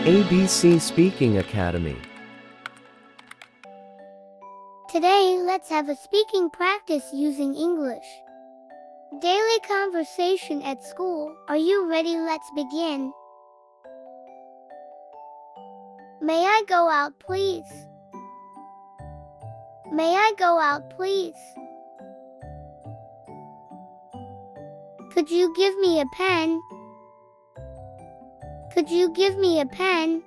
ABC Speaking Academy. Today, let's have a speaking practice using English. Daily conversation at school. Are you ready? Let's begin. May I go out, please? May I go out, please? Could you give me a pen? Could you give me a pen?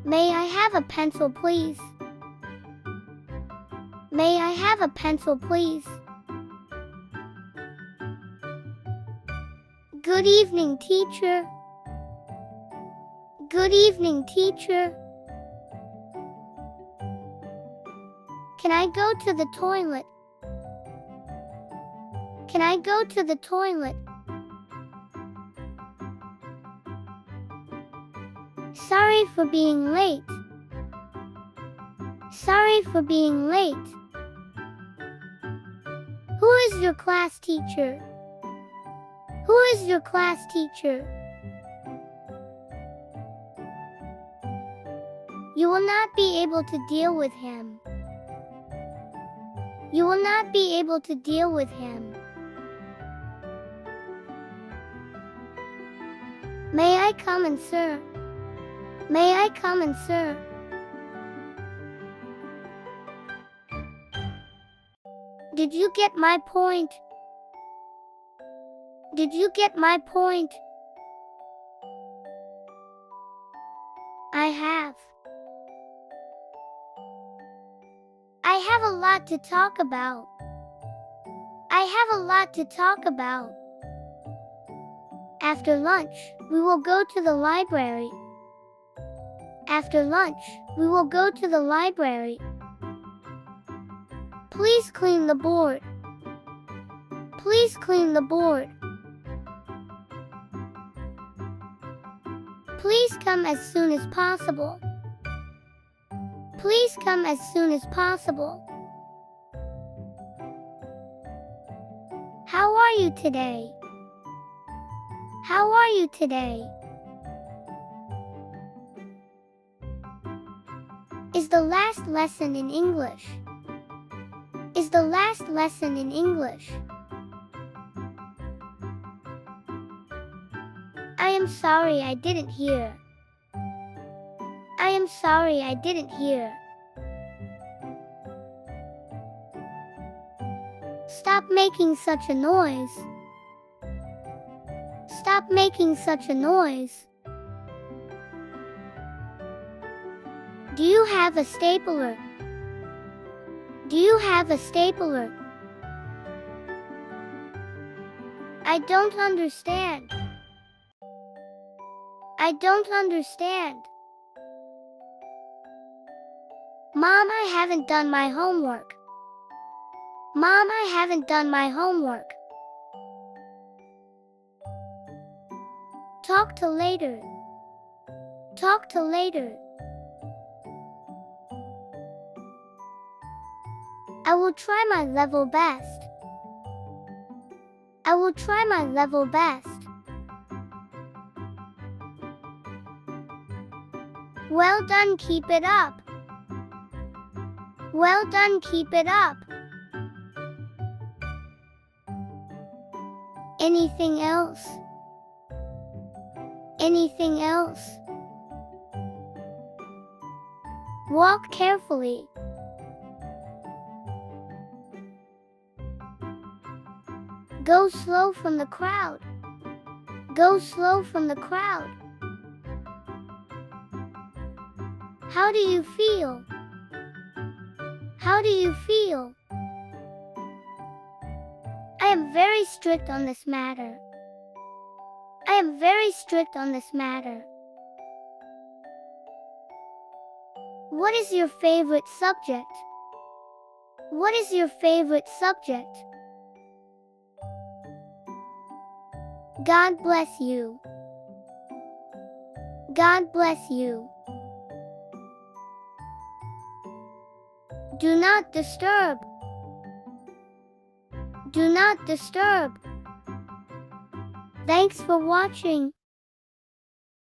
May I have a pencil, please? May I have a pencil, please? Good evening, teacher. Good evening, teacher. Can I go to the toilet? Can I go to the toilet? Sorry for being late. Sorry for being late. Who is your class teacher? Who is your class teacher? You will not be able to deal with him. You will not be able to deal with him. May I come in, sir? May I come in, sir? Did you get my point? Did you get my point? I have. I have a lot to talk about. I have a lot to talk about. After lunch, we will go to the library. After lunch, we will go to the library. Please clean the board. Please clean the board. Please come as soon as possible. Please come as soon as possible. How are you today? How are you today? Is the last lesson in English? Is the last lesson in English? I am sorry I didn't hear. I am sorry I didn't hear. Stop making such a noise. Stop making such a noise. Do you have a stapler? Do you have a stapler? I don't understand. I don't understand. Mom, I haven't done my homework. Mom, I haven't done my homework. Talk till later. Talk till later. I will try my level best. I will try my level best. Well done, keep it up. Well done, keep it up. Anything else? Anything else? Walk carefully. Go slow from the crowd. Go slow from the crowd. How do you feel? How do you feel? I am very strict on this matter. I am very strict on this matter. What is your favorite subject? What is your favorite subject? God bless you. God bless you. Do not disturb. Do not disturb. Thanks for watching.